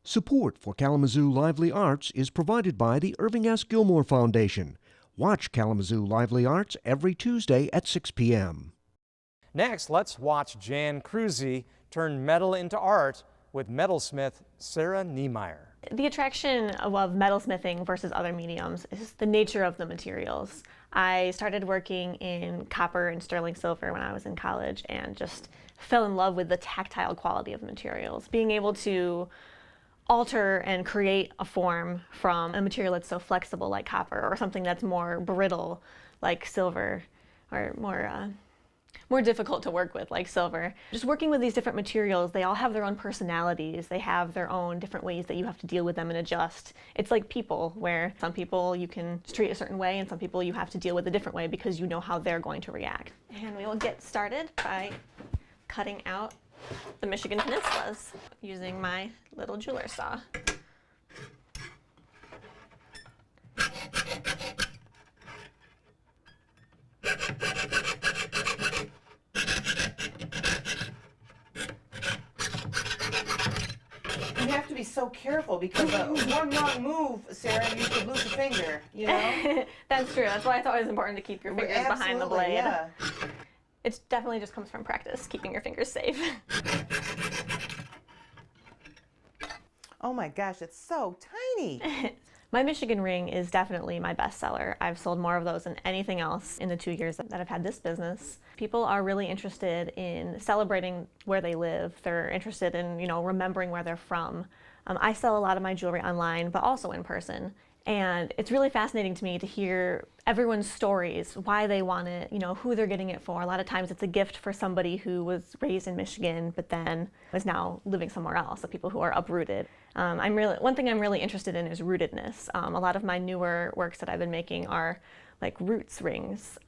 Support for Kalamazoo Lively Arts is provided by the Irving S. Gilmore Foundation. Watch Kalamazoo Lively Arts every Tuesday at 6 p.m. Next, let's watch Jan Cruzy turn metal into art with metalsmith Sarah Nemire. The attraction of metalsmithing versus other mediums is the nature of the materials. I started working in copper and sterling silver when I was in college and just fell in love with the tactile quality of materials. Being able to alter and create a form from a material that's so flexible like copper or something that's more brittle like silver or more difficult to work with like silver. Just working with these different materials, they all have their own personalities. They have their own different ways that you have to deal with them and adjust. It's like people, where some people you can treat a certain way and some people you have to deal with a different way because you know how they're going to react. And we will get started by cutting out the Michigan peninsulas using my little jeweler saw. You have to be so careful because one wrong move, Sarah, you could lose a finger, you know? That's true. That's why it's always important to keep your fingers behind the blade. Yeah. It definitely just comes from practice, keeping your fingers safe. Oh my gosh, it's so tiny. My Michigan ring is definitely my best seller. I've sold more of those than anything else in the 2 years that I've had this business. People are really interested in celebrating where they live. They're interested in, remembering where they're from. I sell a lot of my jewelry online, but also in person. And it's really fascinating to me to hear everyone's stories, why they want it, who they're getting it for. A lot of times it's a gift for somebody who was raised in Michigan, but then is now living somewhere else, so people who are uprooted. One thing I'm really interested in is rootedness. A lot of my newer works that I've been making are like roots rings,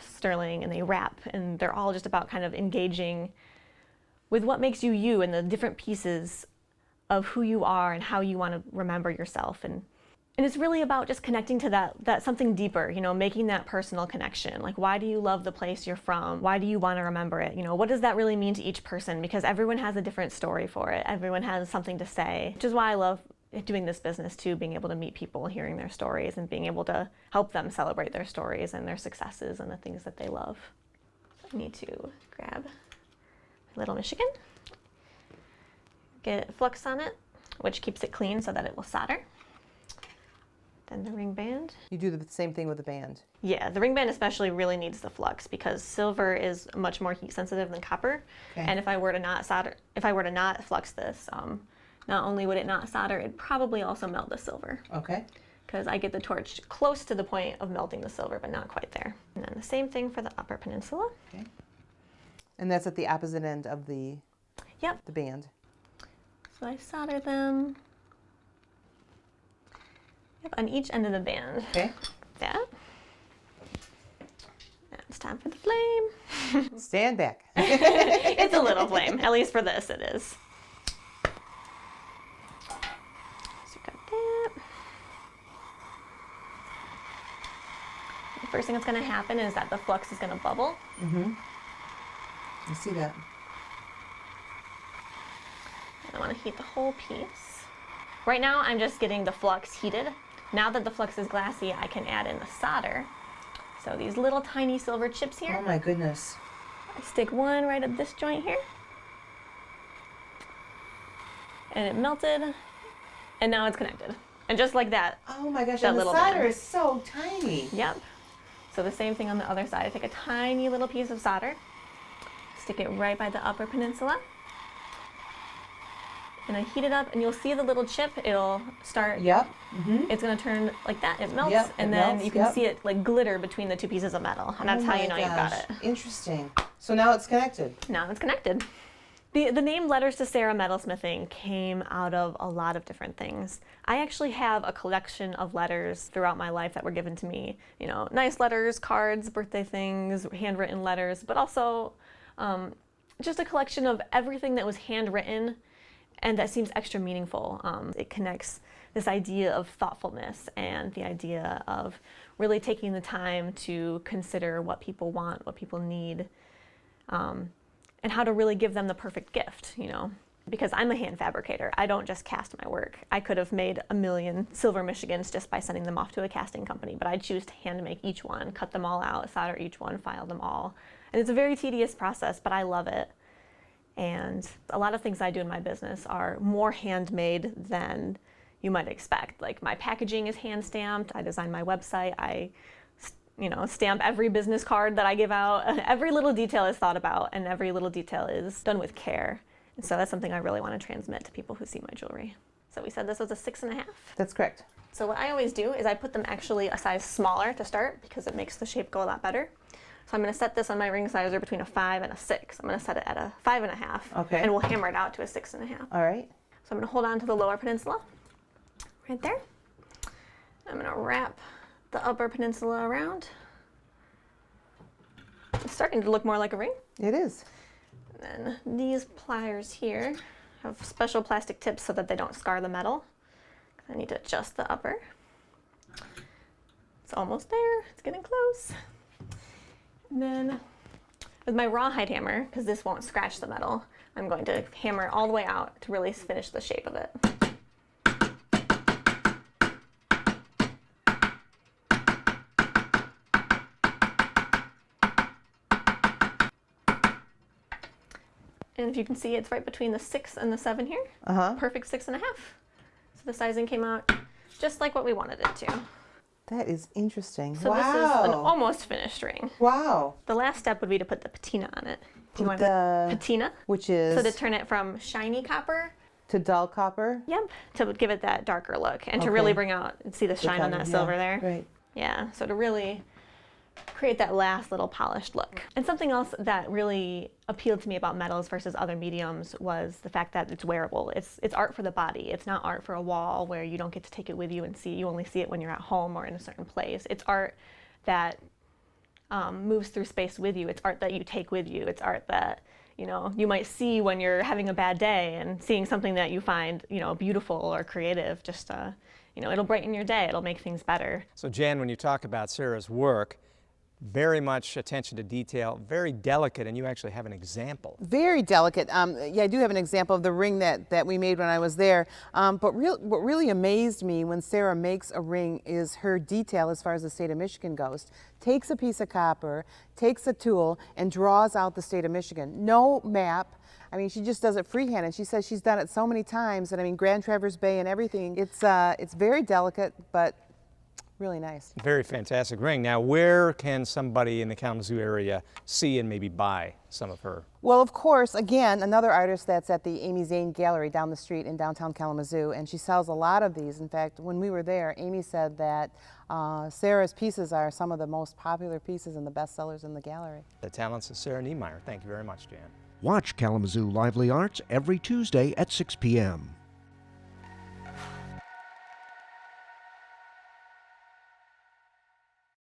sterling, and they wrap, and they're all just about kind of engaging with what makes you you and the different pieces of who you are and how you want to remember yourself. And it's really about just connecting to that something deeper, making that personal connection. Like, why do you love the place you're from? Why do you want to remember it? What does that really mean to each person? Because everyone has a different story for it. Everyone has something to say, which is why I love doing this business too, being able to meet people, hearing their stories, and being able to help them celebrate their stories and their successes and the things that they love. I need to grab my little Michigan, get flux on it, which keeps it clean so that it will solder. Then the ring band. You do the same thing with the band. Yeah, the ring band especially really needs the flux because silver is much more heat sensitive than copper. Okay. And if I were to not flux this, not only would it not solder, it'd probably also melt the silver. Okay. Because I get the torch close to the point of melting the silver, but not quite there. And then the same thing for the upper peninsula. Okay. And that's at the opposite end of the band. So I solder them. On each end of the band. Okay. That. Now it's time for the flame. Stand back. It's a little flame. At least for this, it is. So got that. The first thing that's going to happen is that the flux is going to bubble. Mm-hmm. I see that. I want to heat the whole piece. Right now, I'm just getting the flux heated. Now that the flux is glassy, I can add in the solder. So these little tiny silver chips here. Oh my goodness. I stick one right at this joint here. And it melted, and now it's connected. And just like that. Oh my gosh, and the solder is so tiny. Yep. So the same thing on the other side. I take a tiny little piece of solder, stick it right by the upper peninsula, and I heat it up, and you'll see the little chip. It'll start. Yep. Mm-hmm. It's going to turn like that. It melts, and then you can see it like glitter between the two pieces of metal, and that's how you know you've got it. Interesting. So now it's connected. Now it's connected. The name Letters to Sarah Metalsmithing came out of a lot of different things. I actually have a collection of letters throughout my life that were given to me. Nice letters, cards, birthday things, handwritten letters, but also just a collection of everything that was handwritten and that seems extra meaningful. It connects this idea of thoughtfulness and the idea of really taking the time to consider what people want, what people need, and how to really give them the perfect gift, Because I'm a hand fabricator, I don't just cast my work. I could have made a million silver Michigans just by sending them off to a casting company, but I choose to hand make each one, cut them all out, solder each one, file them all. And it's a very tedious process, but I love it. And a lot of things I do in my business are more handmade than you might expect. Like my packaging is hand stamped, I design my website, I stamp every business card that I give out. Every little detail is thought about and every little detail is done with care. And so that's something I really want to transmit to people who see my jewelry. So we said this was a 6.5. That's correct. So what I always do is I put them actually a size smaller to start because it makes the shape go a lot better. So I'm going to set this on my ring sizer between a 5 and a 6. I'm going to set it at a 5.5. Okay. And we'll hammer it out to a 6.5. All right. So I'm going to hold on to the lower peninsula right there. I'm going to wrap the upper peninsula around. It's starting to look more like a ring. It is. And then these pliers here have special plastic tips so that they don't scar the metal. I need to adjust the upper. It's almost there. It's getting close. And then with my rawhide hammer, because this won't scratch the metal, I'm going to hammer all the way out to really finish the shape of it. And if you can see, it's right between the 6 and the 7 here. Perfect 6.5. So the sizing came out just like what we wanted it to. That is interesting. So wow. this is an almost finished ring. Wow. The last step would be to put the patina on it. Do you want the patina? Which is? So to turn it from shiny copper. To dull copper? Yep. To give it that darker look and to Okay. really bring out, see the shine on that silver there. Right. Yeah. So to really create that last little polished look. And something else that really appealed to me about metals versus other mediums was the fact that it's wearable. It's art for the body. It's not art for a wall where you don't get to take it with you and see. You only see it when you're at home or in a certain place. It's art that moves through space with you. It's art that you take with you. It's art that you might see when you're having a bad day, and seeing something that you find beautiful or creative just it'll brighten your day. It'll make things better. So Jan, when you talk about Sarah's work, very much attention to detail, very delicate, and you actually have an example. Very delicate. Yeah, I do have an example of the ring that we made when I was there. But what really amazed me when Sarah makes a ring is her detail as far as the state of Michigan goes. Takes a piece of copper, takes a tool, and draws out the state of Michigan. No map. I mean, she just does it freehand, and she says she's done it so many times. And I mean, Grand Traverse Bay and everything. It's very delicate, but really nice. Very fantastic ring. Now, where can somebody in the Kalamazoo area see and maybe buy some of her? Well, of course, again, another artist that's at the Amy Zane Gallery down the street in downtown Kalamazoo, and she sells a lot of these. In fact, when we were there, Amy said that Sarah's pieces are some of the most popular pieces and the best sellers in the gallery. The talents of Sarah Nemire. Thank you very much, Jan. Watch Kalamazoo Lively Arts every Tuesday at 6 p.m.